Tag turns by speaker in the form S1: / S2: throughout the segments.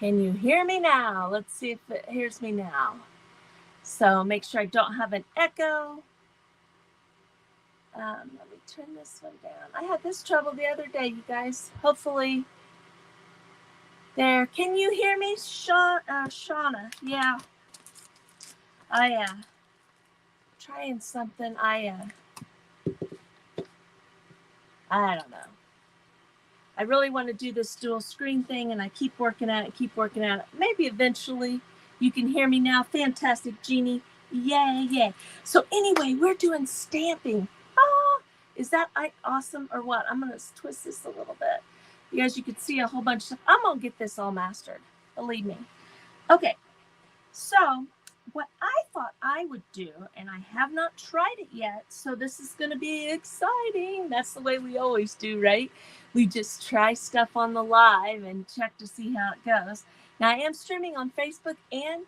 S1: Can you hear me now? Let's see if it hears me now. So make sure I don't have an echo. Let me turn this one down. I had this trouble the other day, you guys. Hopefully, there. Can you hear me, Shauna? Yeah. Trying something. I don't know. I really want to do this dual screen thing, and I keep working at it, Maybe eventually you can hear me now. Fantastic, Jeannie. Yay. So anyway, we're doing stamping. Oh, is that awesome or what? I'm going to twist this a little bit. You guys, you can see a whole bunch of stuff. I'm going to get this all mastered. Believe me. Okay, so what I thought I would do, and I have not tried it yet, so this is going to be exciting. That's the way we always do, right? We just try stuff on the live and check to see how it goes. Now, I am streaming on Facebook and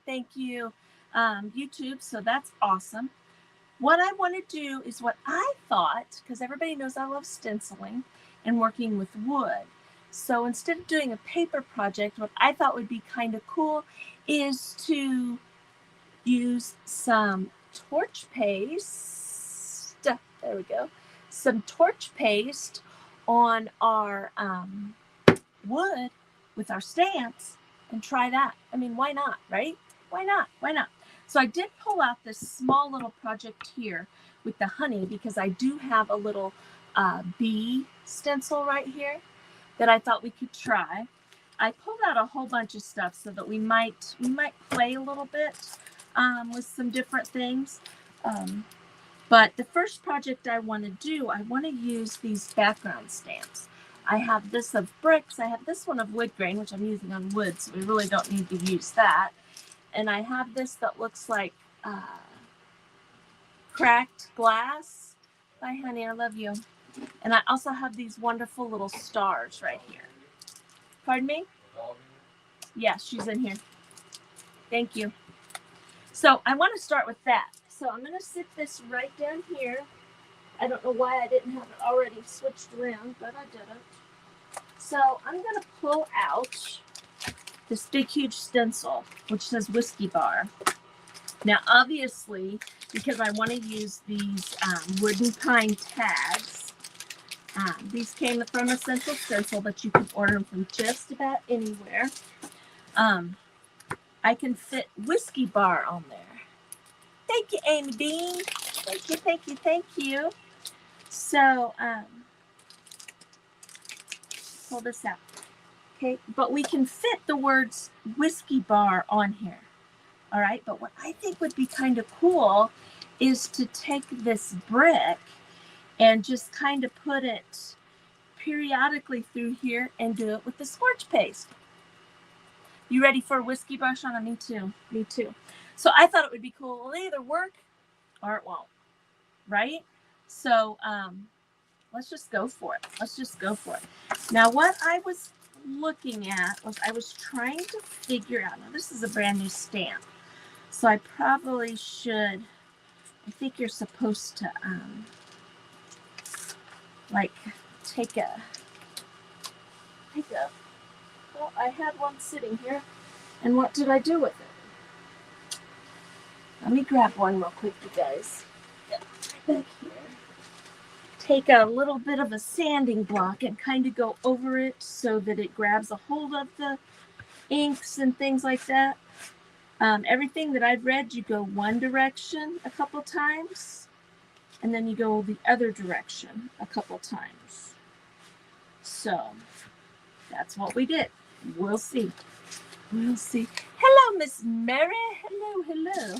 S1: thank you, YouTube, so that's awesome. What I want to do is what I thought, because everybody knows I love stenciling and working with wood. So instead of doing a paper project, what I thought would be kind of cool is to use some torch paste. There we go. Some torch paste on our wood with our stamps and try that. I mean, why not, right? Why not? So I did pull out this small little project here with the honey because I do have a little bee stencil right here that I thought we could try. I pulled out a whole bunch of stuff so that we might play a little bit with some different things. But the first project I want to do, I want to use these background stamps. I have this of bricks. I have this one of wood grain, which I'm using on wood, so we really don't need to use that. And I have this that looks like cracked glass. Bye, honey, I love you. And I also have these wonderful little stars right here. Pardon me? Yeah, she's in here. Thank you. So I want to start with that. So I'm going to sit this right down here. I don't know why I didn't have it already switched around, but I didn't. So I'm going to pull out this big, huge stencil, which says Whiskey Bar. Now, obviously, because I want to use these wooden pine tags, these came from Essential Stencil, but you can order them from just about anywhere. I can fit Whiskey Bar on there. Thank you, Amy Dean. Thank you. So, pull this out. Okay, but we can fit the words Whiskey Bar on here. All right, but what I think would be kind of cool is to take this brick and just kind of put it periodically through here and do it with the scorch paste. You ready for a Whiskey Bar, Shauna? Me too. So I thought it would be cool. It'll either work or it won't, right? So let's just go for it. Now, what I was looking at was I was trying to figure out, now this is a brand new stamp, so I probably should, I think you're supposed to like take a, well, I had one sitting here, and what did I do with it? Let me grab one real quick, you guys. Back here. Take a little bit of a sanding block and kind of go over it so that it grabs a hold of the inks and things like that. Everything that I've read, you go one direction a couple times, and then you go the other direction a couple times. So that's what we did. We'll see. Hello, Miss Mary. Hello.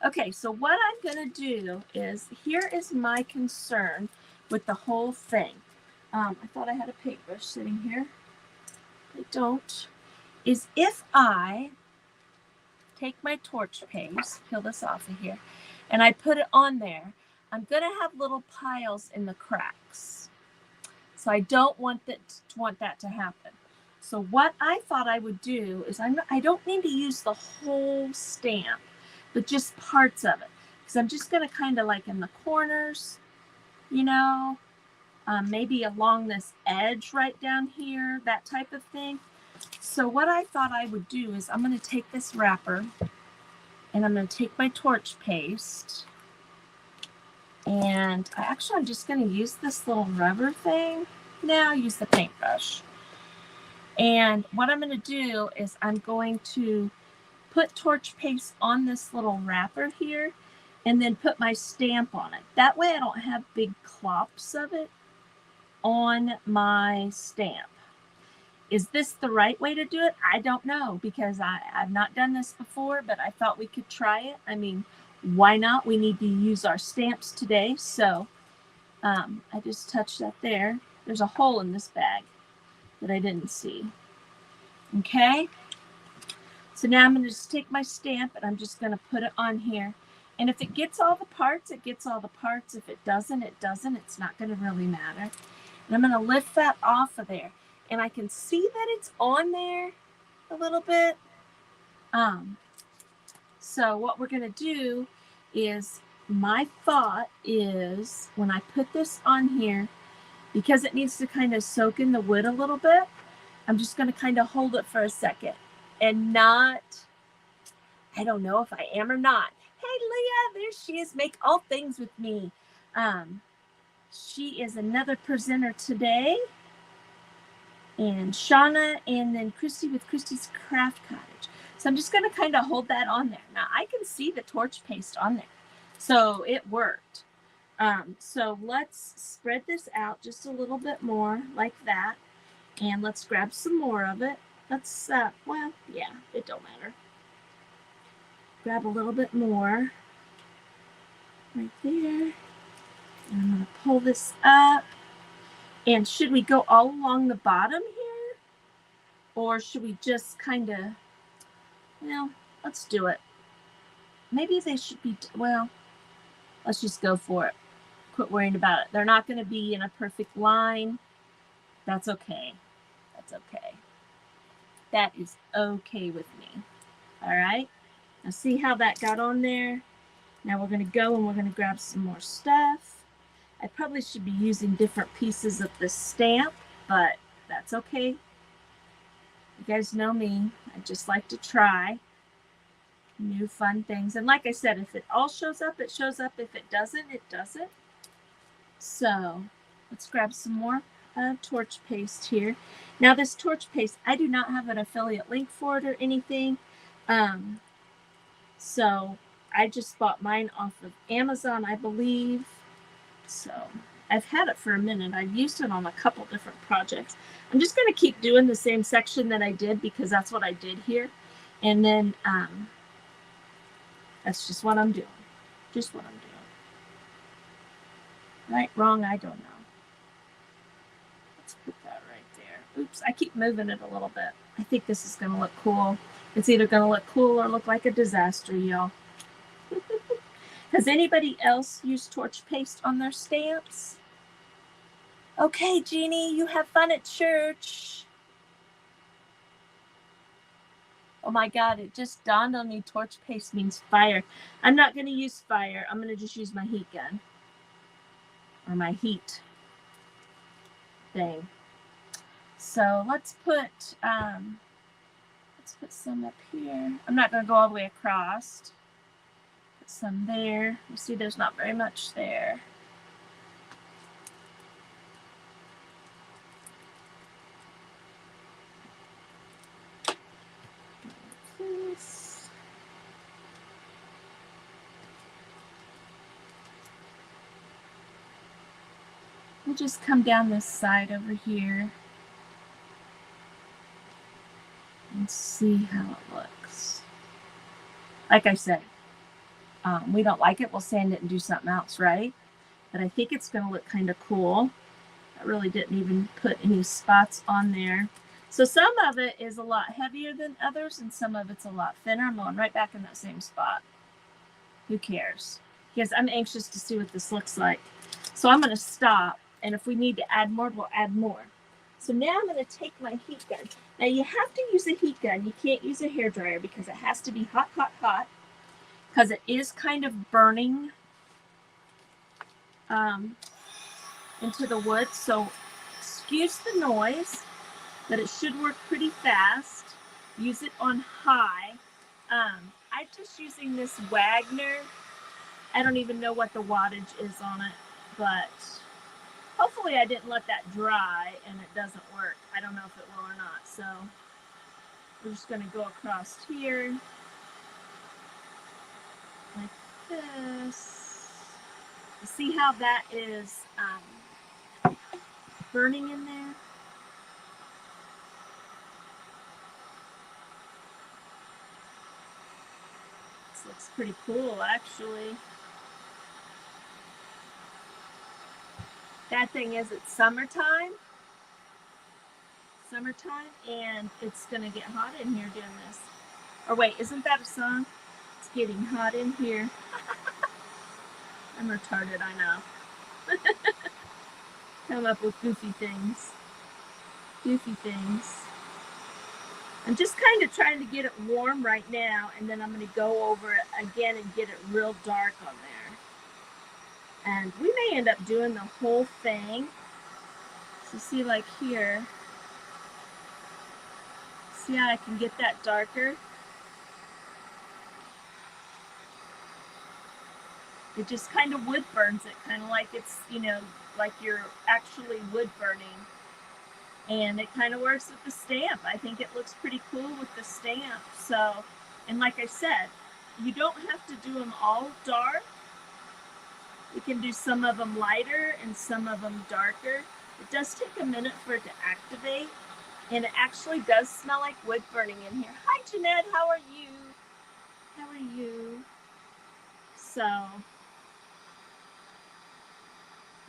S1: Okay, so what I'm going to do is, here is my concern with the whole thing. I thought I had a paintbrush sitting here. I don't. Is if I take my torch paste, peel this off of here, and I put it on there, I'm going to have little piles in the cracks. So I don't want that to happen. So what I thought I would do is I don't need to use the whole stamp, but just parts of it. Because I'm just going to kind of like in the corners, you know, maybe along this edge right down here, that type of thing. So what I thought I would do is I'm going to take this wrapper and I'm going to take my torch paste, and I'm just going to use this little rubber thing. Now use the paintbrush. And what I'm going to do is I'm going to put torch paste on this little wrapper here and then put my stamp on it. That way I don't have big clops of it on my stamp. Is this the right way to do it? I don't know, because I've not done this before, but I thought we could try it. I mean, why not? We need to use our stamps today. So I just touched that there. There's a hole in this bag that I didn't see. Okay. So now I'm going to just take my stamp and I'm just going to put it on here. And if it gets all the parts, it gets all the parts. If it doesn't, it doesn't. It's not going to really matter. And I'm going to lift that off of there. And I can see that it's on there a little bit. So what we're going to do is, my thought is, when I put this on here, because it needs to kind of soak in the wood a little bit, I'm just going to kind of hold it for a second and not, I don't know if I am or not. Hey, Leah, there she is. Make all things with me. She is another presenter today. And Shauna, and then Christy with Christy's Craft Cottage. So I'm just going to kind of hold that on there. Now I can see the torch paste on there. So it worked. So let's spread this out just a little bit more like that. And let's grab some more of it. Let's, well, yeah, it don't matter. Grab a little bit more right there. And I'm going to pull this up. And should we go all along the bottom here? Or should we just kind of, well, let's do it. Maybe they should be, well, let's just go for it. Quit worrying about it. They're not going to be in a perfect line. That's okay. That's okay. That is okay with me. All right. Now see how that got on there? Now we're going to go and we're going to grab some more stuff. I probably should be using different pieces of the stamp, but that's okay. You guys know me. I just like to try new fun things. And like I said, if it all shows up, it shows up. If it doesn't, it doesn't. So let's grab some more torch paste here. Now this torch paste, I do not have an affiliate link for it or anything. So I just bought mine off of Amazon, I believe. So I've had it for a minute. I've used it on a couple different projects. I'm just going to keep doing the same section that I did because that's what I did here. And then that's just what I'm doing. Just what I'm doing. Right, wrong, I don't know. Let's put that right there. Oops, I keep moving it a little bit. I think this is going to look cool. It's either going to look cool or look like a disaster, y'all. Has anybody else used torch paste on their stamps? Okay, Jeannie, you have fun at church. Oh my God, it just dawned on me, torch paste means fire. I'm not going to use fire. I'm going to just use my heat gun. Or my heat thing. So let's put some up here. I'm not going to go all the way across. Put some there. You see there's not very much there. We'll just come down this side over here and see how it looks. Like I said, we don't like it, we'll sand it and do something else, right? But I think it's going to look kind of cool. I really didn't even put any spots on there. So some of it is a lot heavier than others, and some of it's a lot thinner. I'm going right back in that same spot. Who cares? Because I'm anxious to see what this looks like. So I'm going to stop, and if we need to add more, we'll add more. So now I'm going to take my heat gun. Now you have to use a heat gun. You can't use a hairdryer because it has to be hot, hot, hot. Because it is kind of burning into the wood. So excuse the noise. but it should work pretty fast. Use it on high. I'm just using this Wagner. I don't even know what the wattage is on it, but hopefully I didn't let that dry and it doesn't work. I don't know if it will or not. So we're just going to go across here like this. See how that is burning in there? This looks pretty cool, actually. Bad thing is it's summertime. And it's going to get hot in here doing this. Or wait, isn't that a song? It's getting hot in here. I'm retarded, I know. Come up with goofy things. I'm just kind of trying to get it warm right now, and then I'm going to go over it again and get it real dark on there. And we may end up doing the whole thing. So see, like here, see how I can get that darker? It just kind of wood burns it, kind of like it's, you know, like you're actually wood burning. And it kind of works with the stamp. I think it looks pretty cool with the stamp. So, and like I said, you don't have to do them all dark. You can do some of them lighter and some of them darker. It does take a minute for it to activate. And it actually does smell like wood burning in here. Hi, Jeanette. How are you? How are you? So,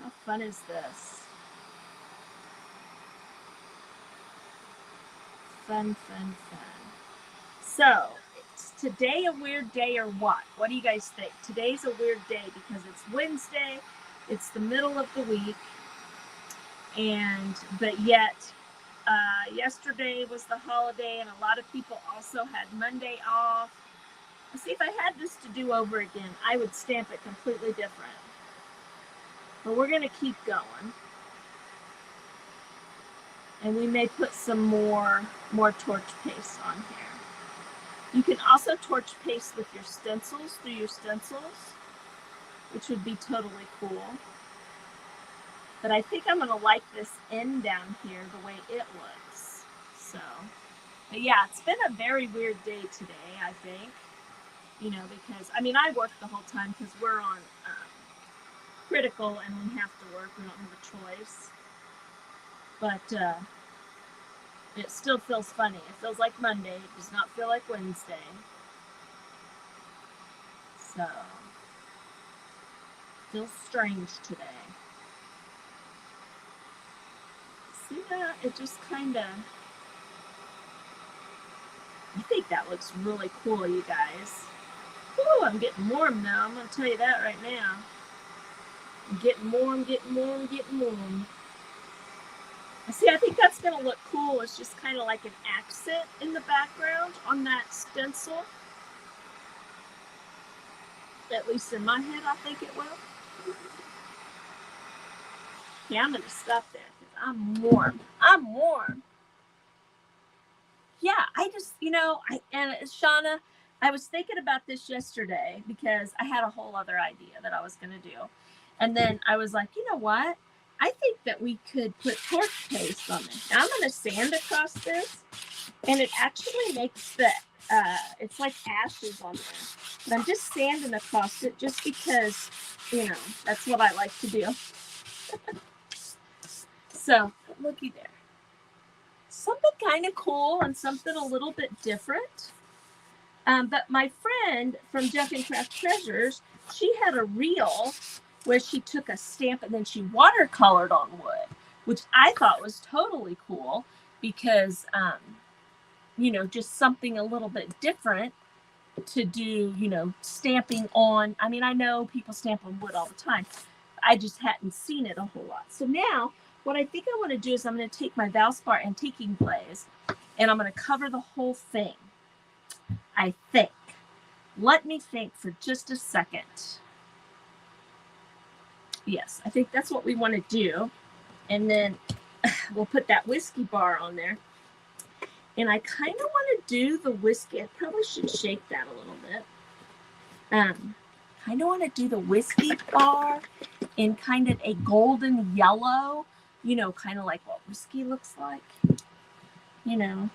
S1: how fun is this? Fun. So, is today a weird day or what? What do you guys think? Today's a weird day because it's Wednesday. It's the middle of the week. But yet, yesterday was the holiday and a lot of people also had Monday off. Let's see, if I had this to do over again, I would stamp it completely different. But we're going to keep going. And we may put some more torch paste on here. You can also torch paste with your stencils, through your stencils, which would be totally cool. But I think I'm going to like this end down here the way it looks. So, but yeah, it's been a very weird day today, I think. You know, because, I mean, I work the whole time because we're on critical and we have to work. We don't have a choice. But it still feels funny. It feels like Monday. It does not feel like Wednesday. So, feels strange today. See that? It just kind of... I think that looks really cool, you guys. Ooh, I'm getting warm now. I'm going to tell you that right now. I'm getting warm. See, I think that's going to look cool. It's just kind of like an accent in the background on that stencil. At least in my head, I think it will. Yeah, I'm going to stop there because I'm warm. Yeah, I just, you know, and Shauna, I was thinking about this yesterday because I had a whole other idea that I was going to do. And then I was like, you know what? I think that we could put torch paste on this. Now I'm going to sand across this, and it actually makes the, it's like ashes on there. But I'm just sanding across it just because, you know, that's what I like to do. So, looky there. Something kind of cool and something a little bit different. But my friend from Junk and Craft Treasures, she had a reel where she took a stamp and then she watercolored on wood, which I thought was totally cool because, you know, just something a little bit different to do, you know, stamping on. I mean, I know people stamp on wood all the time. I just hadn't seen it a whole lot. So now what I think I want to do is I'm going to take my Valspar Antiquing Glaze and I'm going to cover the whole thing. I think. Let me think for just a second. Yes, I think that's what we want to do. And then we'll put that whiskey bar on there. And I kind of want to do the whiskey. I probably should shake that a little bit. Kind of want to do the whiskey bar in kind of a golden yellow, you know, kind of like what whiskey looks like. You know,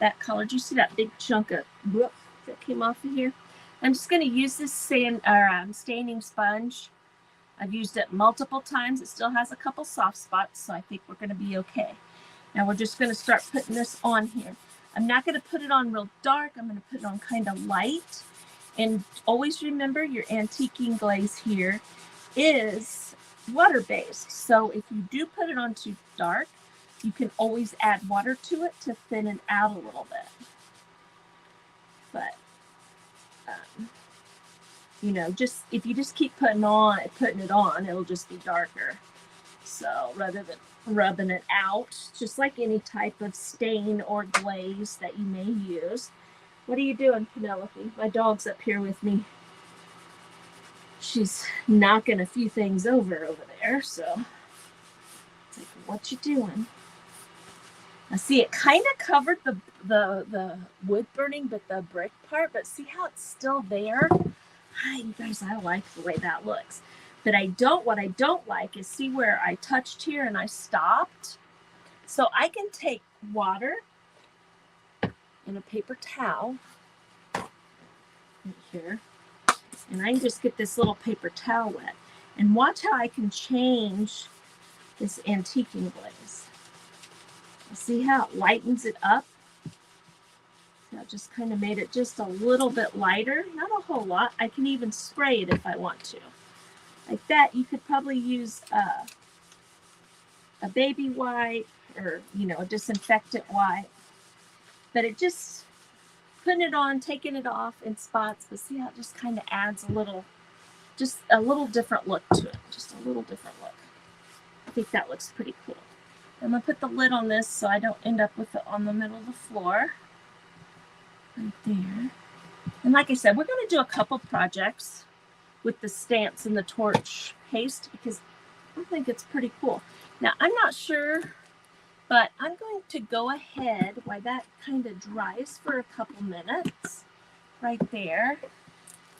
S1: that color. Do you see that big chunk of whoop that came off of here? I'm just going to use this staining sponge. I've used it multiple times. It still has a couple soft spots, so I think we're going to be okay. Now we're just going to start putting this on here. I'm not going to put it on real dark. I'm going to put it on kind of light. And always remember your antiquing glaze here is water-based. So if you do put it on too dark, you can always add water to it to thin it out a little bit. But, you know, just if you just keep putting it on, it'll just be darker. So rather than rubbing it out, just like any type of stain or glaze that you may use. What are you doing, Penelope? My dog's up here with me. She's knocking a few things over there, so it's like, what you doing? Now see, it kind of covered the wood burning, but the brick part, but see how it's still there? Hi, you guys, I like the way that looks. But what I don't like is see where I touched here and I stopped. So I can take water and a paper towel right here, and I can just get this little paper towel wet. And watch how I can change this antiquing glaze. See how it lightens it up? So I just kind of made it just a little bit lighter, not a whole lot. I can even spray it if I want to. Like that, you could probably use a baby wipe or, you know, a disinfectant wipe. But it just, putting it on, taking it off in spots, but see how it just kind of adds just a little different look to it. Just a little different look. I think that looks pretty cool. I'm going to put the lid on this so I don't end up with it on the middle of the floor. Right there. And like I said, we're going to do a couple projects with the stamps and the torch paste because I think it's pretty cool. Now, I'm not sure, but I'm going to go ahead while that kind of dries for a couple minutes right there.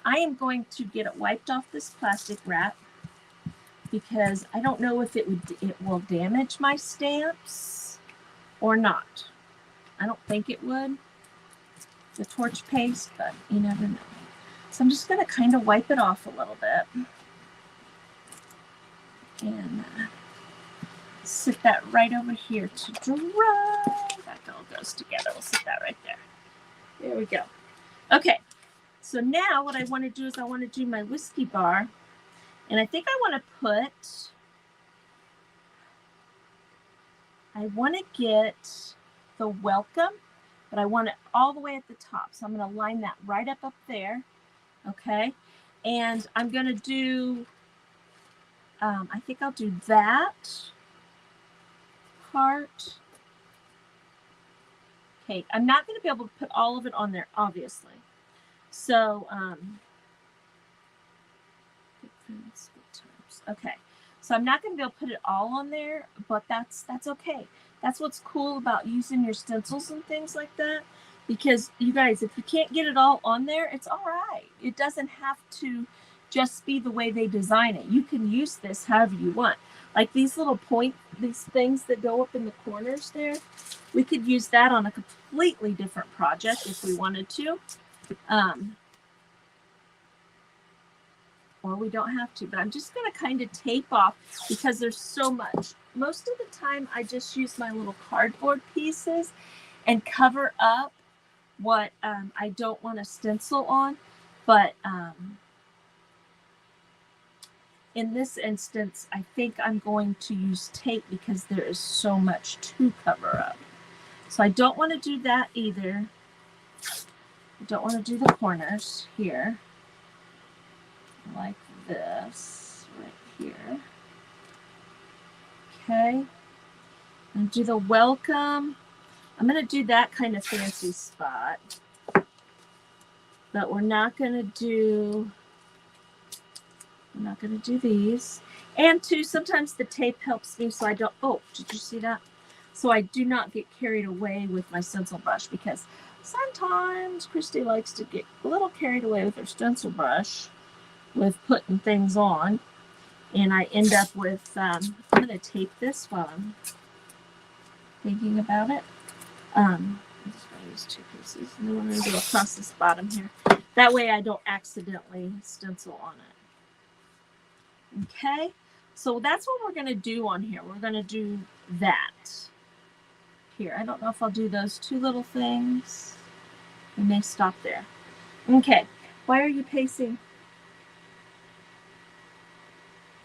S1: I am going to get it wiped off this plastic wrap because I don't know if it will damage my stamps or not. I don't think it would, the torch paste, but you never know. So I'm just going to kind of wipe it off a little bit and sit that right over here to dry. That all goes together. We'll sit that right there. There we go. Okay, so now what I want to do is I want to do my whiskey bar, and I think I want to get the welcome, but I want it all the way at the top. So I'm going to line that right up there. Okay, and I'm going to do, I think I'll do that part. Okay, I'm not going to be able to put all of it on there, obviously. So, okay, so I'm not going to be able to put it all on there, but that's okay. That's what's cool about using your stencils and things like that. Because you guys, if you can't get it all on there, it's all right. It doesn't have to just be the way they design it. You can use this however you want. Like these little these things that go up in the corners there, we could use that on a completely different project if we wanted to. Or we don't have to, but I'm just going to kind of tape off because there's so much. Most of the time, I just use my little cardboard pieces and cover up what I don't want to stencil on, but in this instance, I think I'm going to use tape because there is so much to cover up. So I don't want to do that either. I don't want to do the corners here like this right here. Okay, and do the welcome. I'm going to do that kind of fancy spot, but we're not going to do these. And too, sometimes the tape helps me so I don't, oh, did you see that? so I do not get carried away with my stencil brush, because sometimes Christy likes to get a little carried away with her stencil brush with putting things on, and I end up with, I'm going to tape this while I'm thinking about it. I'm just going to use 2 pieces, and then we're going to go across this bottom here. That way I don't accidentally stencil on it. Okay, so that's what we're going to do on here. We're going to do that. Here, I don't know if I'll do those 2 little things. We may stop there. Okay, why are you pacing?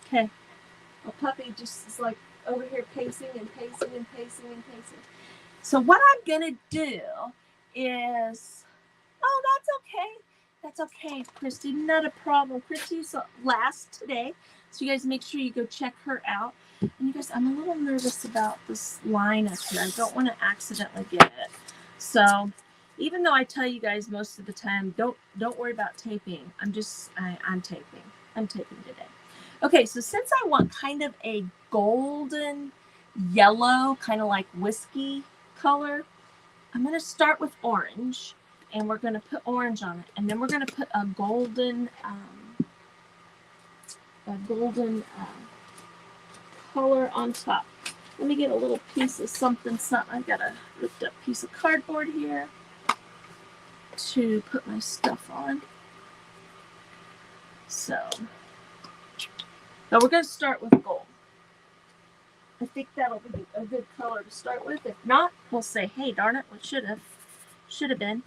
S1: Okay, well, puppy just is like over here pacing and pacing and pacing and pacing. So what I'm gonna do is, oh, that's okay. That's okay, Christy, not a problem. Christy's last today, so you guys make sure you go check her out. And you guys, I'm a little nervous about this line up here. I don't want to accidentally get it. So even though I tell you guys most of the time, don't worry about taping. I'm taping. I'm taping today. Okay, so since I want kind of a golden yellow, kind of like whiskey color, I'm going to start with orange, and we're going to put orange on it, and then we're going to put a golden color on top. Let me get a little piece of something. I got a ripped up piece of cardboard here to put my stuff on. So, but we're going to start with gold. I think that'll be a good color to start with. If not, we'll say, hey, darn it, what should have been.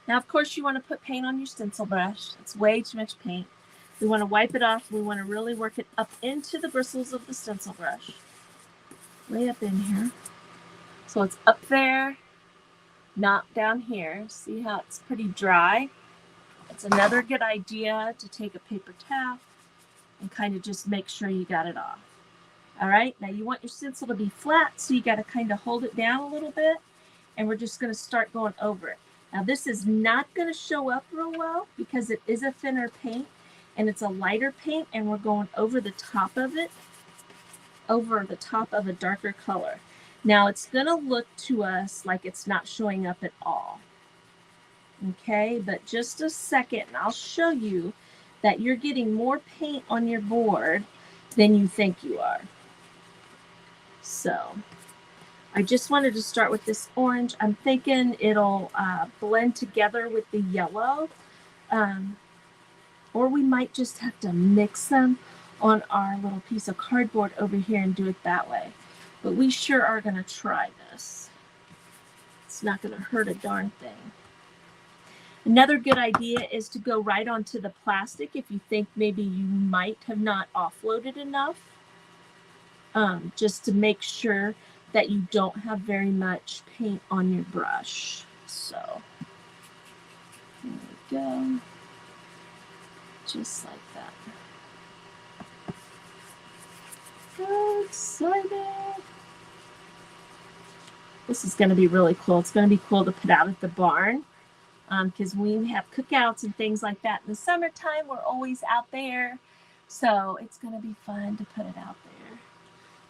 S1: Now, of course, you want to put paint on your stencil brush. It's way too much paint. We want to wipe it off. We want to really work it up into the bristles of the stencil brush. Way up in here. So it's up there, not down here. See how it's pretty dry? It's another good idea to take a paper towel and kind of just make sure you got it off. All right, now you want your stencil to be flat, so you got to kind of hold it down a little bit, and we're just going to start going over it. Now this is not going to show up real well because it is a thinner paint and it's a lighter paint, and we're going over the top of it, over the top of a darker color. Now it's going to look to us like it's not showing up at all. Okay, but just a second and I'll show you that you're getting more paint on your board than you think you are. So I just wanted to start with this orange. I'm thinking it'll blend together with the yellow, or we might just have to mix them on our little piece of cardboard over here and do it that way. But we sure are going to try this. It's not going to hurt a darn thing. Another good idea is to go right onto the plastic if you think maybe you might have not offloaded enough, just to make sure that you don't have very much paint on your brush. So there we go, just like that. So excited. This is going to be really cool. It's going to be cool to put out at the barn, because we have cookouts and things like that in the summertime. We're always out there, so it's going to be fun to put it out there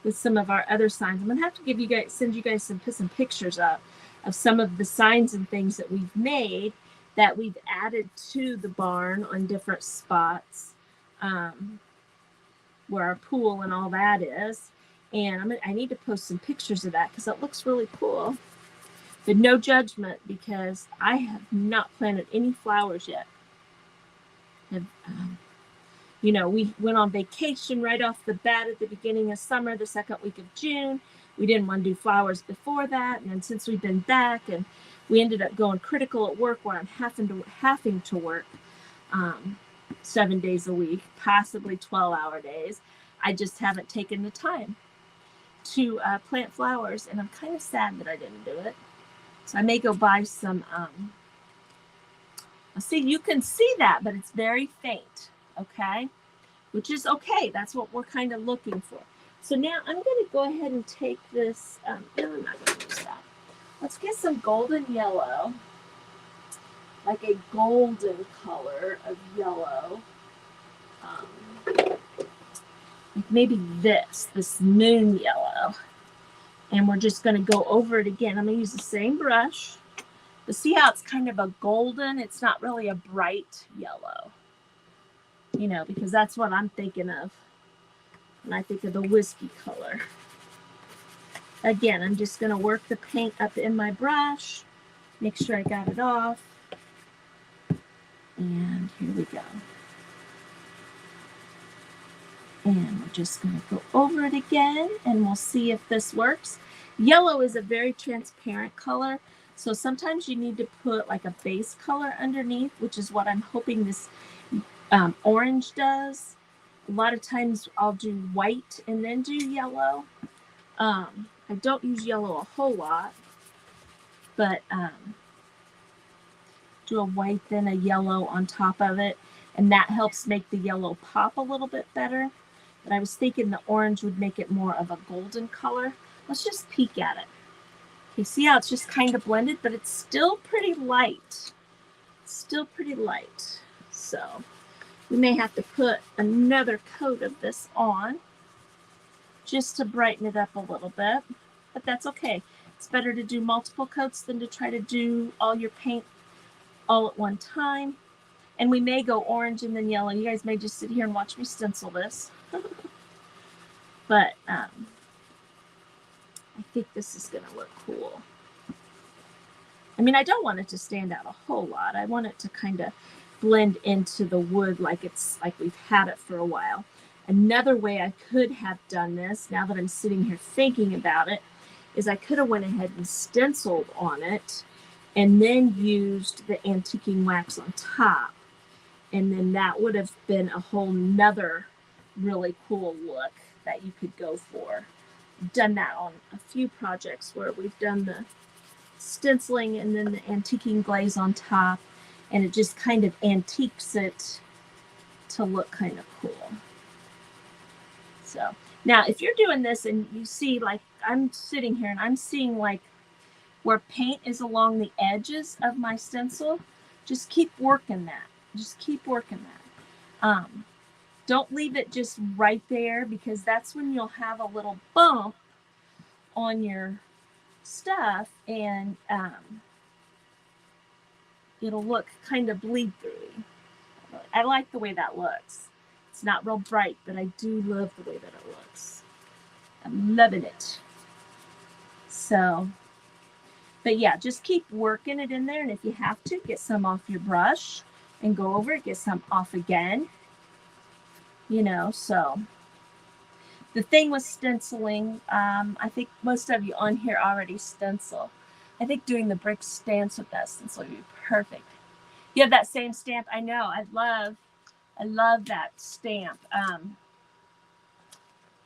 S1: with some of our other signs. I'm going to have to send you guys some pictures up of some of the signs and things that we've made that we've added to the barn on different spots, where our pool and all that is. And I need to post some pictures of that because it looks really cool. But no judgment, because I have not planted any flowers yet. You know, we went on vacation right off the bat at the beginning of summer, the second week of June. We didn't want to do flowers before that. And then since we've been back, and we ended up going critical at work, where I'm having to work 7 days a week, possibly 12-hour days. I just haven't taken the time to plant flowers, and I'm kind of sad that I didn't do it. So I may go buy some, see, you can see that, but it's very faint, okay? Which is okay. That's what we're kind of looking for. So now I'm going to go ahead and take this, no, I'm not going to use that. Let's get some golden yellow, like a golden color of yellow. Like maybe this moon yellow. And we're just going to go over it again. I'm going to use the same brush. But see how it's kind of a golden? It's not really a bright yellow. You know, because that's what I'm thinking of when I think of the whiskey color. Again, I'm just going to work the paint up in my brush. Make sure I got it off. And here we go. And we're just going to go over it again, and we'll see if this works. Yellow is a very transparent color, so sometimes you need to put like a base color underneath, which is what I'm hoping this orange does. A lot of times I'll do white and then do yellow. I don't use yellow a whole lot, but do a white then a yellow on top of it, and that helps make the yellow pop a little bit better. But I was thinking the orange would make it more of a golden color. Let's just peek at it. Okay, see how it's just kind of blended, but it's still pretty light. Still pretty light. So we may have to put another coat of this on just to brighten it up a little bit, but that's okay. It's better to do multiple coats than to try to do all your paint all at one time. And we may go orange and then yellow. You guys may just sit here and watch me stencil this. But I think this is going to look cool. I mean, I don't want it to stand out a whole lot. I want it to kind of blend into the wood like it's like we've had it for a while. Another way I could have done this, now that I'm sitting here thinking about it, is I could have went ahead and stenciled on it and then used the antiquing wax on top. And then that would have been a whole nother really cool look that you could go for. Done that on a few projects where we've done the stenciling and then the antiquing glaze on top, and it just kind of antiques it to look kind of cool. So now if you're doing this and you see, like I'm sitting here and I'm seeing like where paint is along the edges of my stencil, just keep working that. Just keep working that. Don't leave it just right there, because that's when you'll have a little bump on your stuff, and it'll look kind of bleed through. I like the way that looks. It's not real bright, but I do love the way that it looks. I'm loving it. So, but yeah, just keep working it in there, and if you have to, get some off your brush and go over it, get some off again. You know, so the thing with stenciling, I think most of you on here already stencil. I think doing the brick stamps with that stencil would be perfect. You have that same stamp? I know. I love that stamp.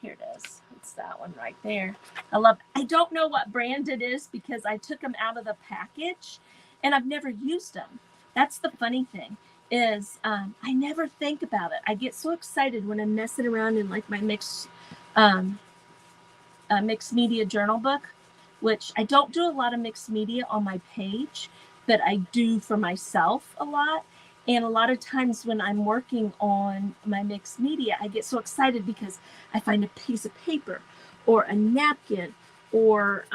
S1: Here it is. It's that one right there. I don't know what brand it is because I took them out of the package and I've never used them. That's the funny thing. Is I never think about it. I get so excited when I'm messing around in like my mixed media journal book, which I don't do a lot of mixed media on my page, but I do for myself a lot. And a lot of times when I'm working on my mixed media, I get so excited because I find a piece of paper or a napkin or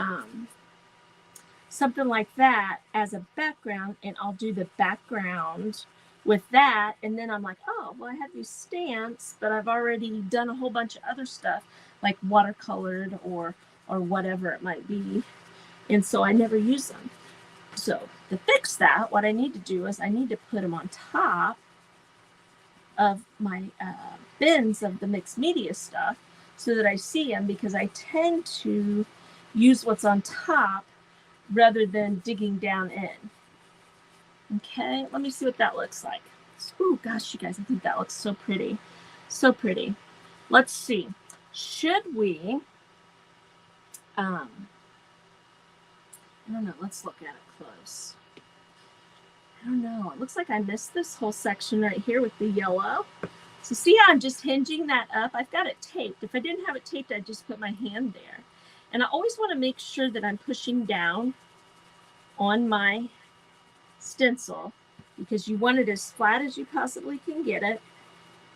S1: something like that as a background, and I'll do the background with that, and then I'm like, oh, well, I have these stamps, but I've already done a whole bunch of other stuff, like watercolored or whatever it might be, and so I never use them. So to fix that, what I need to do is I need to put them on top of my bins of the mixed media stuff so that I see them, because I tend to use what's on top rather than digging down in. Okay, let me see what that looks like. Oh gosh, you guys, I think that looks so pretty. So pretty. Let's see. Should we, I don't know, let's look at it close. I don't know, it looks like I missed this whole section right here with the yellow. So see how I'm just hinging that up? I've got it taped. If I didn't have it taped, I'd just put my hand there. And I always want to make sure that I'm pushing down on my stencil, because you want it as flat as you possibly can get it,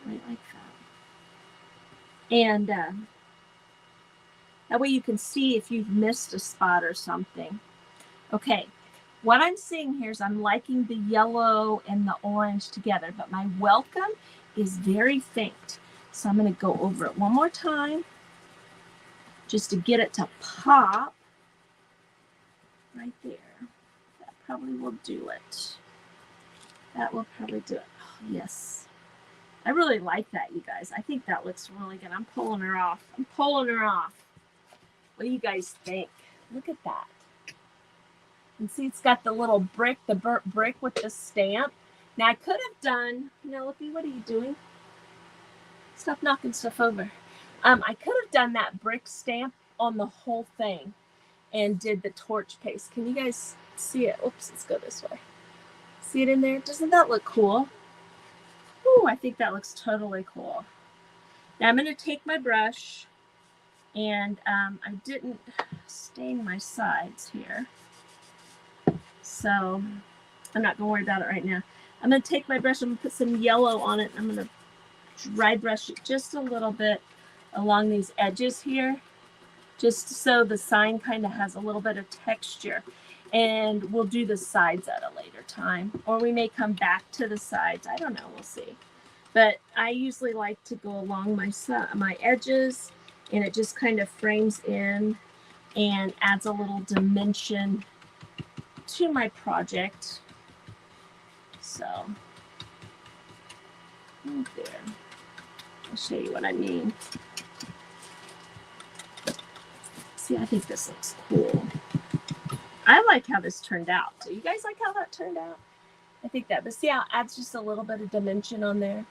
S1: right like that. And That way you can see if you've missed a spot or something. Okay, what I'm seeing here is I'm liking the yellow and the orange together, but my welcome is very faint. So I'm going to go over it one more time just to get it to pop right there. That probably will do it. That will probably do it. Oh, yes. I really like that, you guys. I think that looks really good. I'm pulling her off. I'm pulling her off. What do you guys think? Look at that. And see, it's got the little brick, the burnt brick with the stamp. Now, I could have done, Penelope, what are you doing? Stop knocking stuff over. I could have done that brick stamp on the whole thing and did the torch paste. Can you guys see it? Oops, let's go this way. See it in there? Doesn't that look cool? Ooh, I think that looks totally cool. Now I'm going to take my brush, and I didn't stain my sides here, so I'm not going to worry about it right now. I'm going to take my brush, I'm going to put some yellow on it, and I'm going to dry brush it just a little bit along these edges here, just so the sign kind of has a little bit of texture. And we'll do the sides at a later time, or we may come back to the sides. I don't know, we'll see. But I usually like to go along my edges, and it just kind of frames in and adds a little dimension to my project. So, right there. I'll show you what I mean. See, I think this looks cool. I like how this turned out. Do you guys like how that turned out? I think that, but see how it adds just a little bit of dimension on there?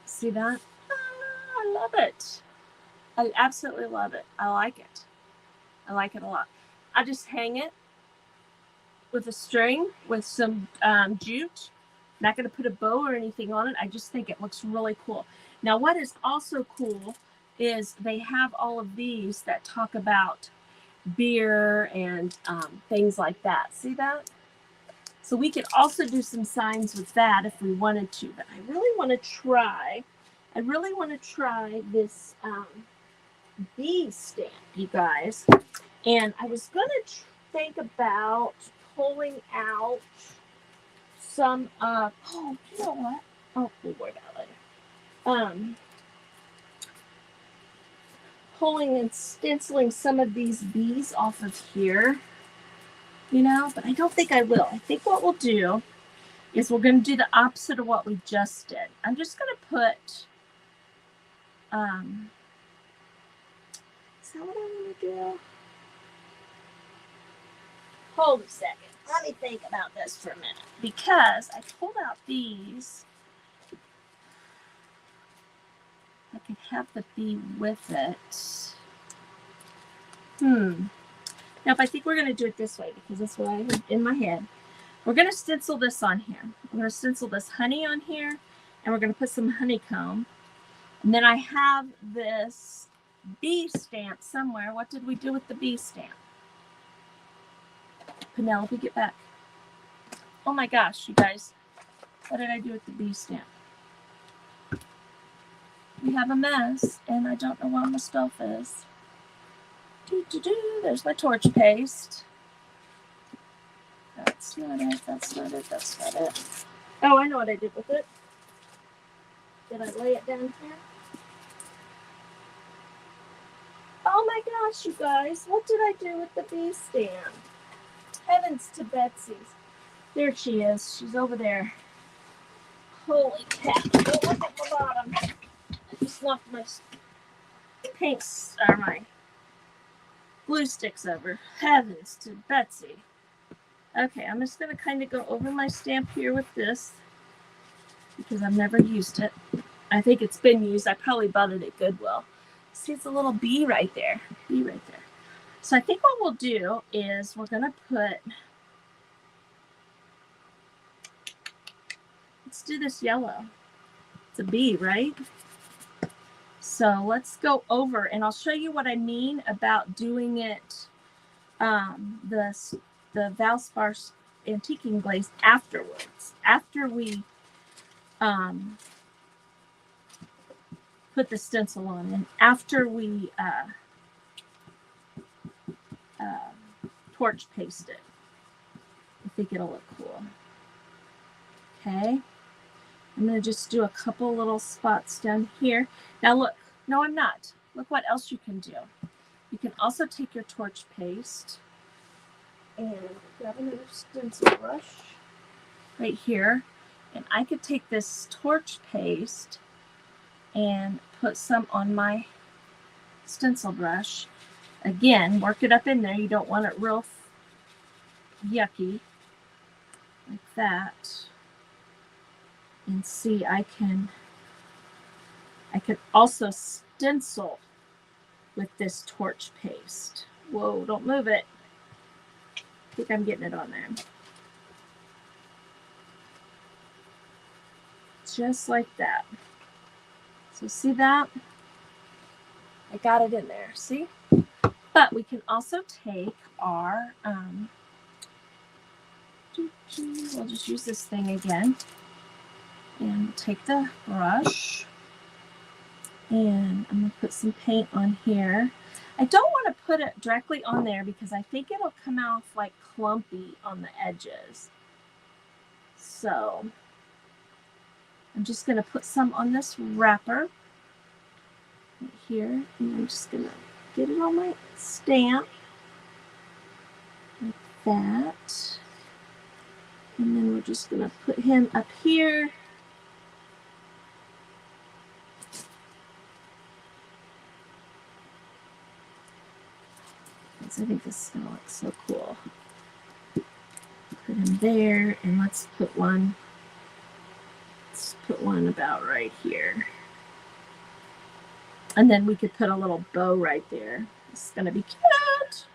S1: See that? I love it. I absolutely love it. I like it. I like it a lot. I just hang it with a string with some jute. Not going to put a bow or anything on it. I just think it looks really cool. Now, what is also cool is they have all of these that talk about beer and things like that. See that? So we could also do some signs with that if we wanted to, but I really want to try this bee stamp, you guys. And I was going to think about pulling out some oh, you know what? Oh, we'll worry about it. Pulling and stenciling some of these bees off of here, but I don't think I will. I think what we'll do is we're going to do the opposite of what we just did. I'm just going to put, is that what I want to do? Hold a second. Let me think about this for a minute, because I pulled out these. I could have the bee with it. Now, if I think we're going to do it this way, because that's what I have in my head, we're going to stencil this on here. We're going to stencil this honey on here, and we're going to put some honeycomb. And then I have this bee stamp somewhere. What did we do with the bee stamp? Penelope, get back. Oh my gosh, you guys. What did I do with the bee stamp? We have a mess, and I don't know where my stuff is. There's my torch paste. That's not it, that's not it, that's not it. Oh, I know what I did with it. Did I lay it down here? Oh my gosh, you guys. What did I do with the bee stamp? Heavens to Betsy's. There she is. She's over there. Holy cow. Oh, look at the bottom. I just knocked my paints, or my glue sticks over. Heavens to Betsy. Okay, I'm just going to kind of go over my stamp here with this, because I've never used it. I think it's been used. I probably bought it at Goodwill. See, it's a little bee right there. Bee right there. So I think what we'll do is we're going to put, let's do this yellow. It's a bee, right? So let's go over, and I'll show you what I mean about doing it, the Valspar antiquing glaze afterwards, after we put the stencil on, and after we torch paste it. I think it'll look cool. Okay. I'm going to just do a couple little spots down here. Now look, no, I'm not. Look what else you can do. You can also take your torch paste and grab another stencil brush right here. And I could take this torch paste and put some on my stencil brush. Again, work it up in there. You don't want it real yucky like that. And see, I can also stencil with this torch paste. Whoa, don't move it. I think I'm getting it on there. Just like that. So see that? I got it in there, see? But we can also take our, we'll just use this thing again. And take the brush. And I'm going to put some paint on here. I don't want to put it directly on there because I think it'll come off like clumpy on the edges. So I'm just going to put some on this wrapper right here. And I'm just going to get it on my stamp like that. And then we're just going to put him up here. I think this is going to look so cool. Put him there, and let's put one about right here. And then we could put a little bow right there. It's going to be cute.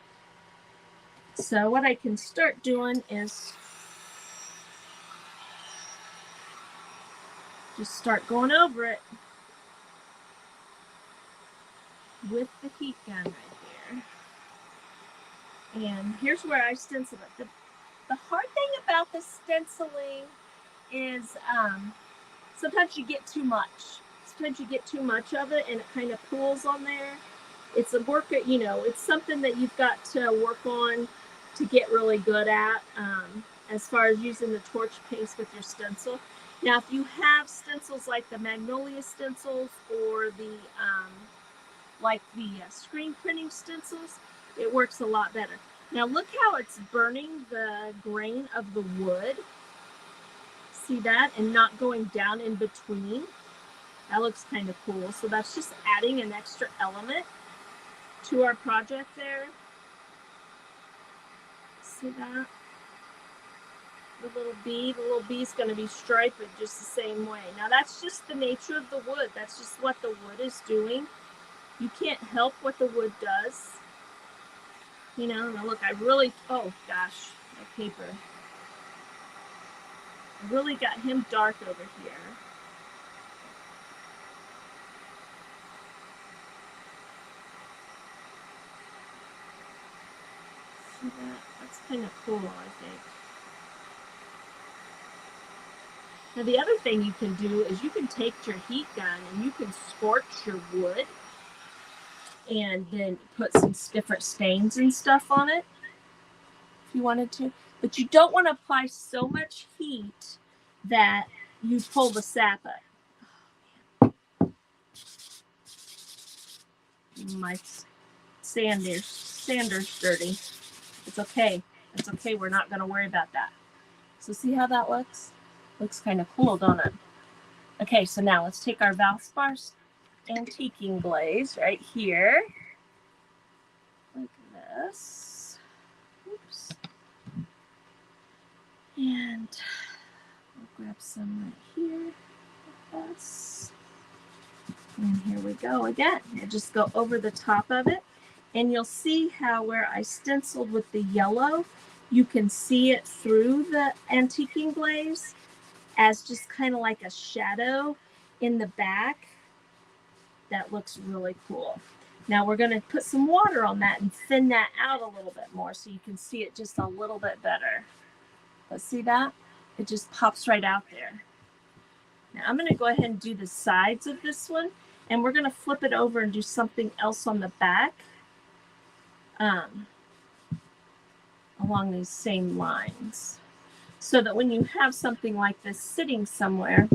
S1: So what I can start doing is just start going over it with the heat gun right there. And here's where I stencil it. The hard thing about the stenciling is sometimes you get too much. Sometimes you get too much of it and it kind of pools on there. It's a work, you know, it's something that you've got to work on to get really good at as far as using the torch paste with your stencil. Now, if you have stencils like the Magnolia stencils or the screen printing stencils, it works a lot better. Now look how it's burning the grain of the wood. See that? And not going down in between. That looks kind of cool. So that's just adding an extra element to our project there. See that? The little bee is going to be striped just the same way. Now that's just the nature of the wood. That's just what the wood is doing. You can't help what the wood does. You know, now look, oh gosh, my paper. I really got him dark over here. See that? That's kind of cool, I think. Now the other thing you can do is you can take your heat gun and you can scorch your wood and then put some different stains and stuff on it if you wanted to. But you don't want to apply so much heat that you pull the sap up. My sander's dirty. It's okay. It's okay. We're not going to worry about that. So see how that looks? Looks kind of cool, don't it? Okay, so now let's take our Valspar antiquing glaze right here, like this. Oops. And we'll grab some right here, like this. And here we go again. We'll just go over the top of it. And you'll see how where I stenciled with the yellow, you can see it through the antiquing glaze as just kind of like a shadow in the back. That looks really cool. Now we're going to put some water on that and thin that out a little bit more so you can see it just a little bit better. Let's see that? It just pops right out there. Now I'm going to go ahead and do the sides of this one, and we're going to flip it over and do something else on the back. along these same lines, so that when you have something like this sitting somewhere,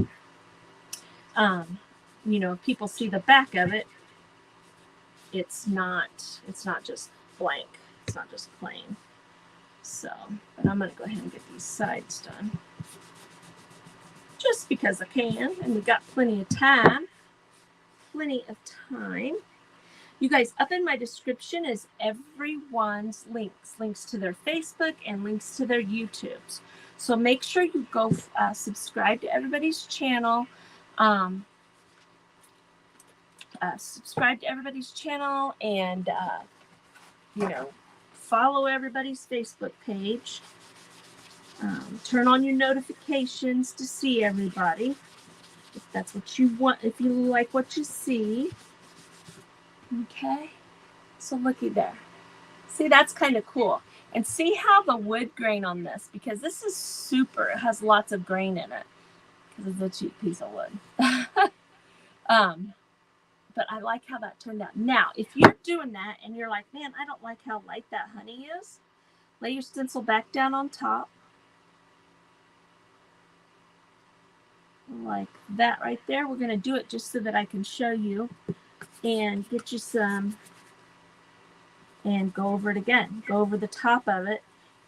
S1: you know, if people see the back of it, it's not just blank. It's not just plain. So, but I'm going to go ahead and get these sides done. Just because I can, and we got plenty of time. Plenty of time. You guys, up in my description is everyone's links to their Facebook and links to their YouTubes. So make sure you go subscribe to everybody's channel. Subscribe to everybody's channel, and you know, follow everybody's Facebook page. Turn on your notifications to see everybody, if that's what you want, if you like what you see. Okay, so looky there. See, that's kind of cool. And see how the wood grain on this, because this is super, it has lots of grain in it because it's a cheap piece of wood. But I like how that turned out. Now, if you're doing that and you're like, man, I don't like how light that honey is, lay your stencil back down on top. Like that right there. We're going to do it just so that I can show you and get you some, and go over it again. Go over the top of it,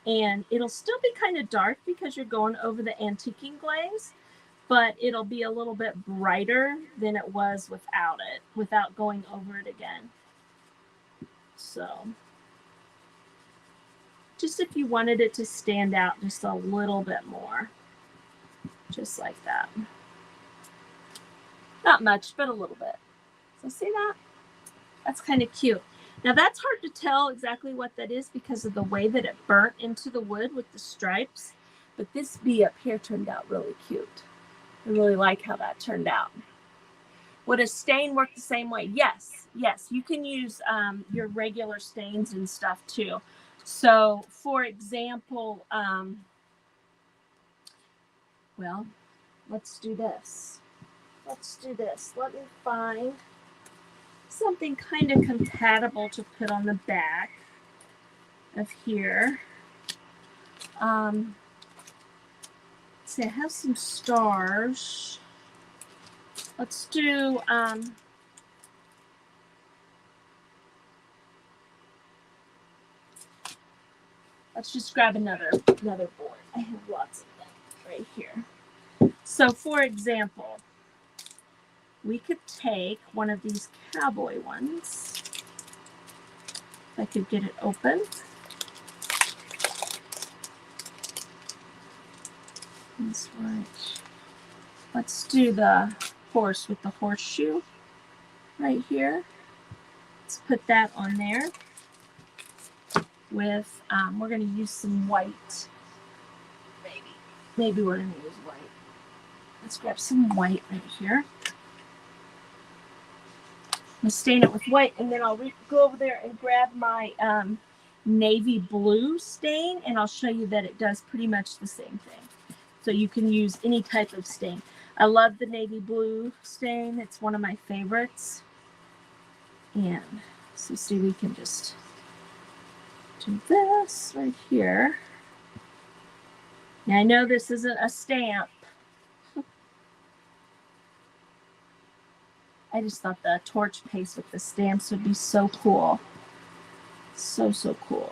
S1: and it'll still be kind of dark because you're going over the antiquing glaze, but it'll be a little bit brighter than it was without going over it again. So just if you wanted it to stand out just a little bit more, just like that. Not much, but a little bit. So see that? That's kind of cute. Now that's hard to tell exactly what that is because of the way that it burnt into the wood with the stripes, but this bee up here turned out really cute. I really like how that turned out. Would a stain work the same way? Yes, yes. You can use your regular stains and stuff too. So, for example, well, let's do this. Let's do this. Let me find something kind of compatible to put on the back of here. See, I have some stars. Let's do let's just grab another board. I have lots of them right here. So for example, we could take one of these cowboy ones. If I could get it open. That's right. Let's do the horse with the horseshoe right here. Let's put that on there with, we're going to use some white. Maybe we're going to use white. Let's grab some white right here. I'm going to stain it with white, and then I'll go over there and grab my navy blue stain, and I'll show you that it does pretty much the same thing. So you can use any type of stain. I love the navy blue stain. It's one of my favorites. And so see, we can just do this right here. Now I know this isn't a stamp. I just thought the torch paste with the stamps would be so cool. So, so cool.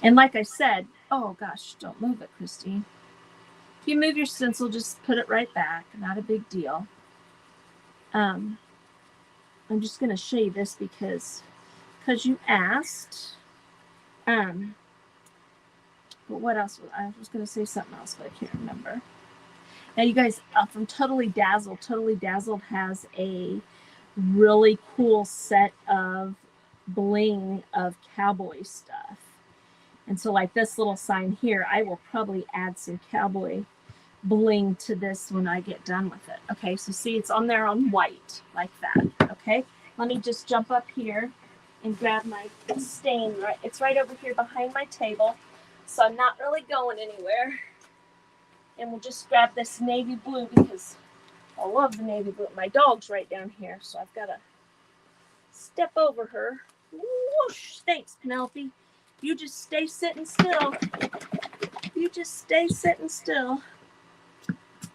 S1: And like I said, oh gosh, don't move it, Christine. If you move your stencil, just put it right back. Not a big deal. I'm just going to show you this because you asked. But what else? I was going to say something else, but I can't remember. Now, you guys, from Totally Dazzled. Totally Dazzled has a really cool set of bling of cowboy stuff. And so like this little sign here, I will probably add some cowboy bling to this when I get done with it. Okay, so see, it's on there on white like that. Okay, let me just jump up here and grab my stain. Right, it's right over here behind my table, so I'm not really going anywhere. And we'll just grab this navy blue because I love the navy blue. My dog's right down here, so I've got to step over her. Whoosh! Thanks, Penelope. You just stay sitting still. You just stay sitting still.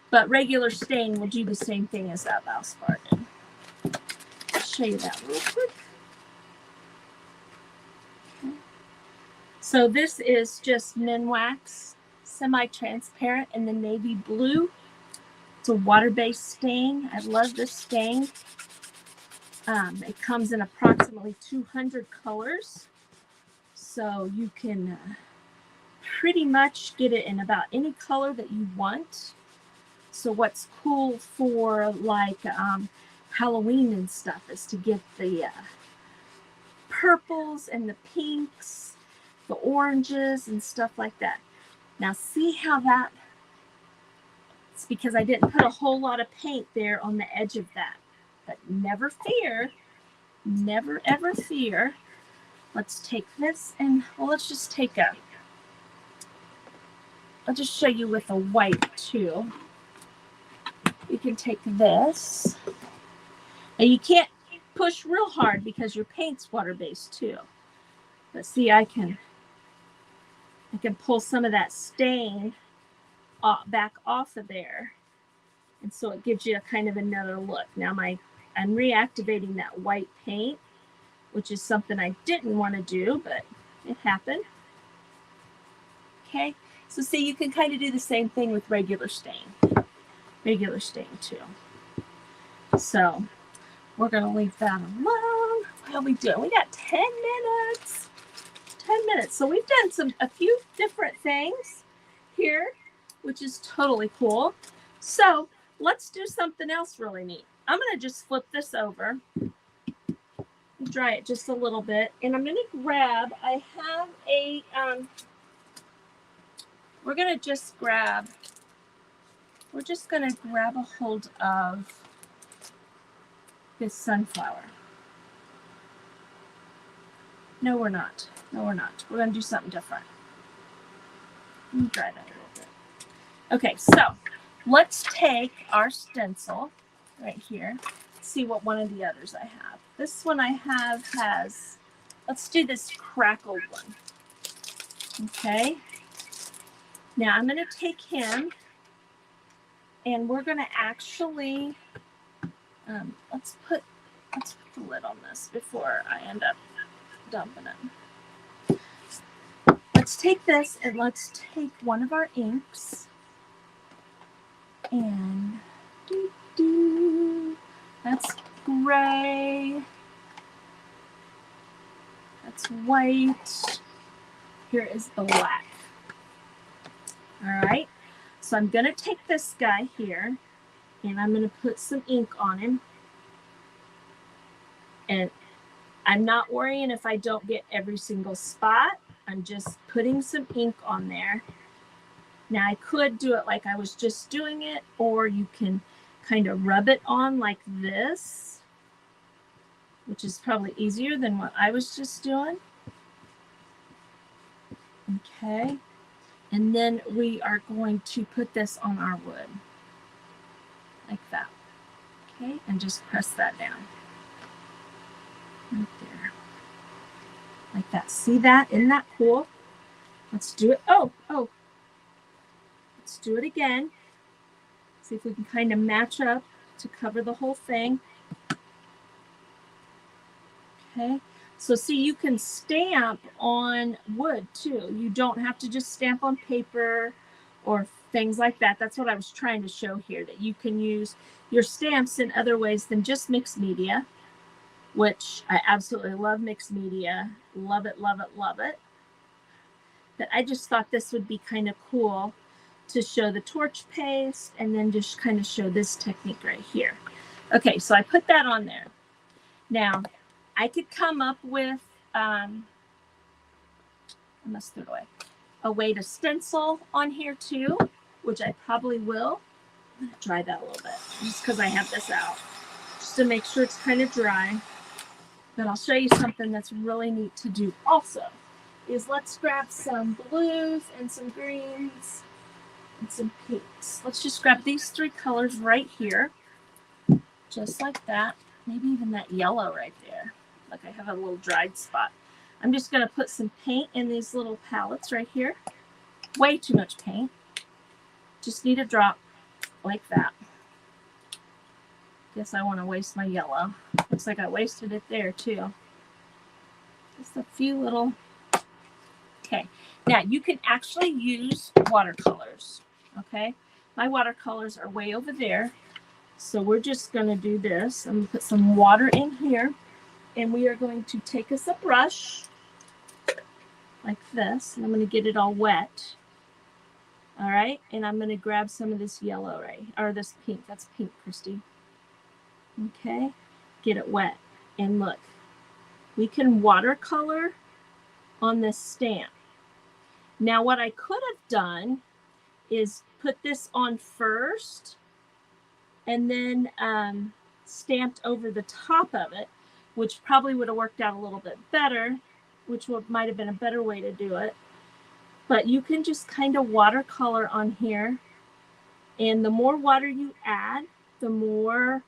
S1: But regular stain will do the same thing as that last part. I'll show you that real quick. Okay. So this is just Minwax, semi-transparent in the navy blue. It's a water-based stain. I love this stain. It comes in approximately 200 colors. So you can pretty much get it in about any color that you want. So what's cool for like Halloween and stuff is to get the purples and the pinks, the oranges and stuff like that. Now see how that, it's because I didn't put a whole lot of paint there on the edge of that. But never fear, never ever fear. Let's take this and, well, let's just take a, I'll just show you with a white too. You can take this. And you can't push real hard because your paint's water-based too. But see, I can pull some of that stain back off of there. And so it gives you a kind of another look. Now I'm reactivating that white paint, which is something I didn't want to do, but it happened. Okay, so see, you can kind of do the same thing with regular stain too. So we're going to leave that alone. How we doing? We got 10 minutes. 10 minutes. So we've done a few different things here, which is totally cool. So let's do something else really neat. I'm going to just flip this over, dry it just a little bit, and I'm going to grab, I have a, we're just going to grab a hold of this sunflower. No, we're not. No, we're not. We're going to do something different. Let me dry that a little bit. Okay, so let's take our stencil right here. See what one of the others I have. This one I have has, let's do this crackled one. Okay. Now I'm going to take him and we're going to actually, let's put the lid on this before I end up dumping it. Let's take this and let's take one of our inks and that's gray, that's white, here is the black. All right, so I'm going to take this guy here and I'm going to put some ink on him. And I'm not worrying if I don't get every single spot. I'm just putting some ink on there. Now I could do it like I was just doing it, or you can kind of rub it on like this, which is probably easier than what I was just doing. Okay. And then we are going to put this on our wood like that. Okay. And just press that down. Right there. Like that. See that? Isn't that cool? Let's do it. Oh. Let's do it again. See if we can kind of match up to cover the whole thing. Okay. So see, you can stamp on wood too. You don't have to just stamp on paper or things like that. That's what I was trying to show here, that you can use your stamps in other ways than just mixed media, which I absolutely love mixed media. Love it, love it, love it. But I just thought this would be kind of cool to show the torch paste and then just kind of show this technique right here. Okay, so I put that on there. Now, I could come up with, I must throw it away, a way to stencil on here too, which I probably will. I'm going to dry that a little bit just because I have this out, just to make sure it's kind of dry. But I'll show you something that's really neat to do also, is let's grab some blues and some greens and some pinks. Let's just grab these three colors right here, just like that. Maybe even that yellow right there. Like I have a little dried spot. I'm just going to put some paint in these little palettes right here. Way too much paint. Just need a drop like that. Guess I want to waste my yellow. Looks like I wasted it there too. Just a few little. Okay. Now you can actually use watercolors. Okay. My watercolors are way over there. So we're just going to do this. I'm going to put some water in here. And we are going to take us a brush like this. And I'm going to get it all wet. All right. And I'm going to grab some of this yellow, right? Or this pink. That's pink, Christy. Okay. Get it wet. And look. We can watercolor on this stamp. Now what I could have done is put this on first and then stamped over the top of it, which probably would have worked out a little bit better, which might have been a better way to do it. But you can just kind of watercolor on here. And the more water you add, the more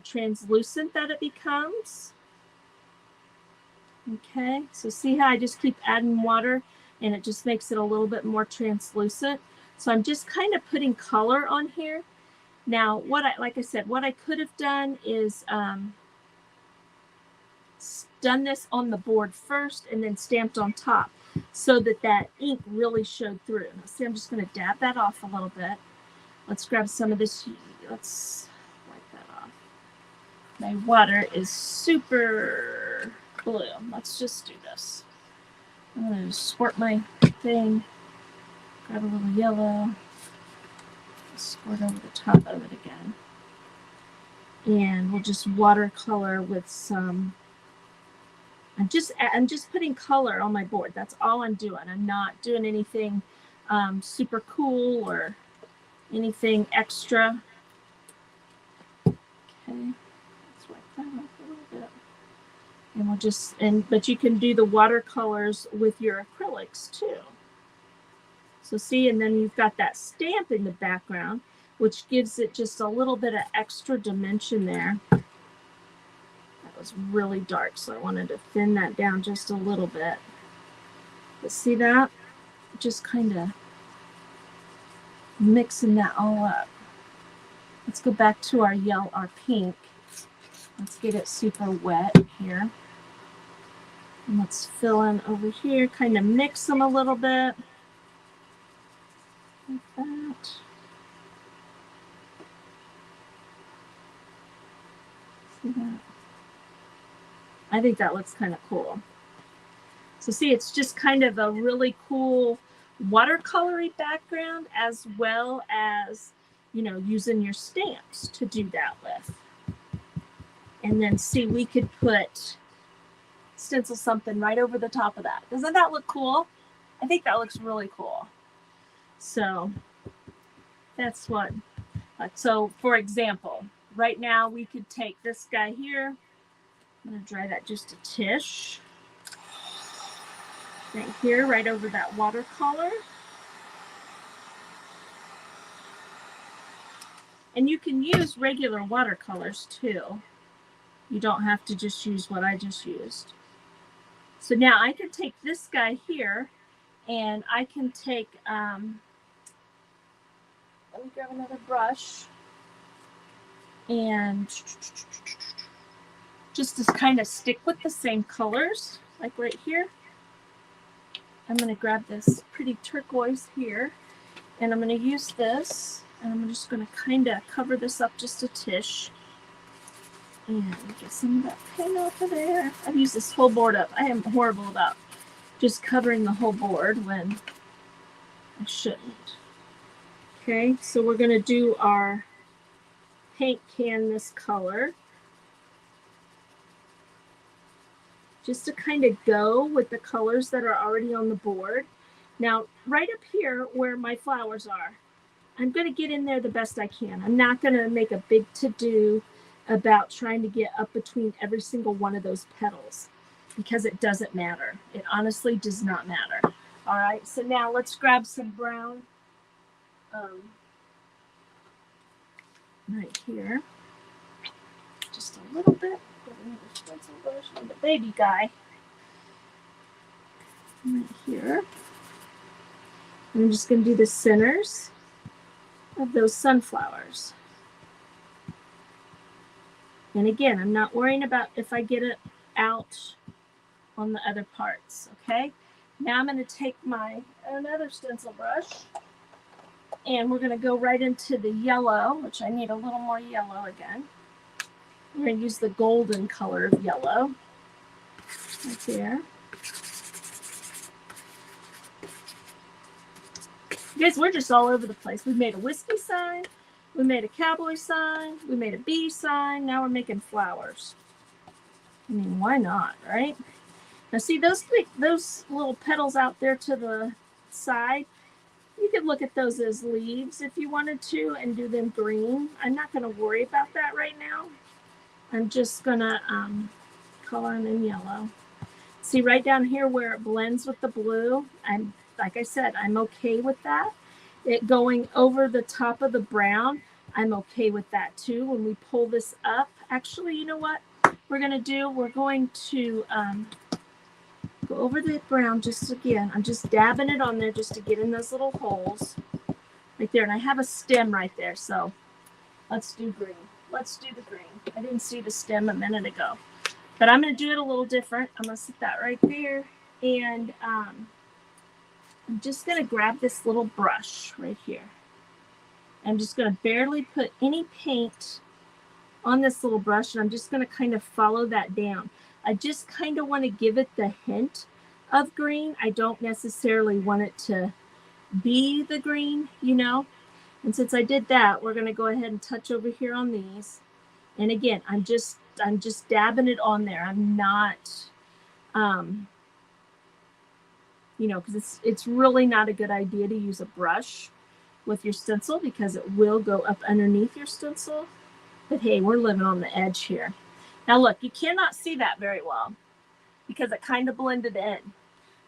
S1: translucent that it becomes. Okay, so see how I just keep adding water and it just makes it a little bit more translucent. So I'm just kind of putting color on here. Now, like I said, what I could have done is done this on the board first and then stamped on top so that that ink really showed through. Now, see, I'm just going to dab that off a little bit. Let's grab some of this. Let's wipe that off. My water is super blue. Let's just do this. I'm going to squirt my thing. Grab a little yellow. Squirt over the top of it again. And we'll just watercolor with some. I'm just putting color on my board. That's all I'm doing. I'm not doing anything super cool or anything extra. Okay, let's wipe that off a little bit. And we'll just but you can do the watercolors with your acrylics too. So see, and then you've got that stamp in the background, which gives it just a little bit of extra dimension there. That was really dark, so I wanted to thin that down just a little bit. But see that? Just kind of mixing that all up. Let's go back to our yellow, our pink. Let's get it super wet here. And let's fill in over here, kind of mix them a little bit. Like that. See that? I think that looks kind of cool. So see, it's just kind of a really cool watercolory background as well as, you know, using your stamps to do that with. And then see, we could put stencil something right over the top of that. Doesn't that look cool? I think that looks really cool. So that's what. So for example, right now we could take this guy here. I'm going to dry that just a tish. Right here, right over that watercolor. And you can use regular watercolors too. You don't have to just use what I just used. So now I can take this guy here and I can take, let me grab another brush and just to kind of stick with the same colors, like right here. I'm going to grab this pretty turquoise here and I'm going to use this and I'm just going to kind of cover this up just a tish. And get some of that paint off of there. I've used this whole board up. I am horrible about just covering the whole board when I shouldn't. Okay, so we're going to do our paint canvas color. Just to kind of go with the colors that are already on the board. Now, right up here where my flowers are, I'm going to get in there the best I can. I'm not going to make a big to-do about trying to get up between every single one of those petals because it doesn't matter. It honestly does not matter. All right, so now let's grab some brown right here. Just a little bit. The baby guy. right here. And I'm just going to do the centers of those sunflowers. And again, I'm not worrying about if I get it out on the other parts, okay? Now I'm going to take my another stencil brush, and we're going to go right into the yellow, which I need a little more yellow again. We're going to use the golden color of yellow right there. You guys, we're just all over the place. We made a whiskey sign, we made a cowboy sign, we made a bee sign, now we're making flowers. I mean, why not, right? Now see those little petals out there to the side? You could look at those as leaves if you wanted to and do them green. I'm not going to worry about that right now. I'm just going to color them in yellow. See right down here where it blends with the blue? I'm, like I said, I'm okay with that. It going over the top of the brown, I'm okay with that too. When we pull this up, actually, you know what we're going to do? We're going to go over the brown just again. I'm just dabbing it on there just to get in those little holes right there. And I have a stem right there, so let's do green. Let's do the green. I didn't see the stem a minute ago, but I'm going to do it a little different. I'm going to set that right there, and I'm just going to grab this little brush right here. I'm just going to barely put any paint on this little brush, and I'm just going to kind of follow that down. I just kind of want to give it the hint of green. I don't necessarily want it to be the green, you know. And since I did that, we're going to go ahead and touch over here on these. And again, I'm just dabbing it on there. I'm not, you know, because it's really not a good idea to use a brush with your stencil because it will go up underneath your stencil. But hey, we're living on the edge here. Now look, you cannot see that very well because it kind of blended in.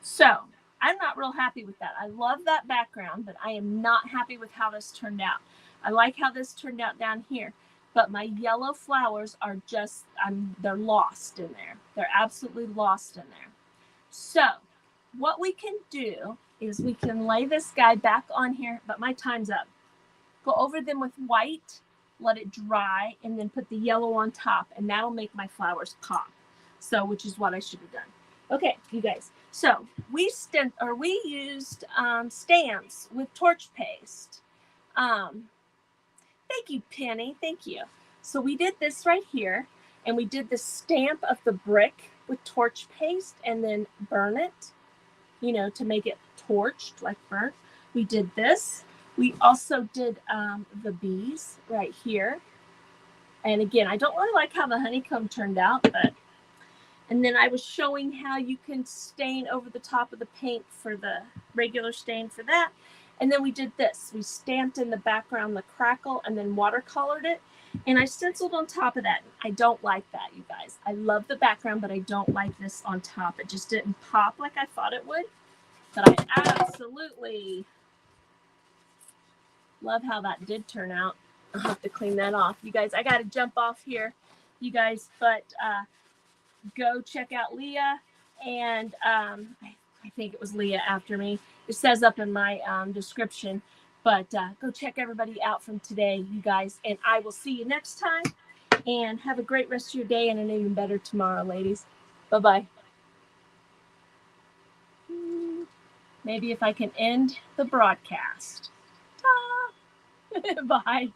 S1: So I'm not real happy with that. I love that background, but I am not happy with how this turned out. I like how this turned out down here, but my yellow flowers are just, they're lost in there. They're absolutely lost in there. So what we can do is we can lay this guy back on here, but my time's up. Go over them with white, let it dry, and then put the yellow on top, and that'll make my flowers pop. So, which is what I should have done. Okay, you guys. So we used stamps with torch paste. Thank you, Penny. Thank you. So we did this right here, and we did the stamp of the brick with torch paste, and then burn it, you know, to make it torched, like burnt. We did this. We also did the bees right here. And again, I don't really like how the honeycomb turned out, but, and then I was showing how you can stain over the top of the paint for the regular stain for that. And then we did this. We stamped in the background the crackle and then watercolored it. And I stenciled on top of that. I don't like that, you guys. I love the background, but I don't like this on top. It just didn't pop like I thought it would. But I absolutely love how that did turn out. I'll have to clean that off. You guys, I got to jump off here, you guys, but go check out Leah. And I think it was Leah after me. It says up in my description. But go check everybody out from today, you guys. And I will see you next time. And have a great rest of your day and an even better tomorrow, ladies. Bye-bye. Maybe if I can end the broadcast. Bye.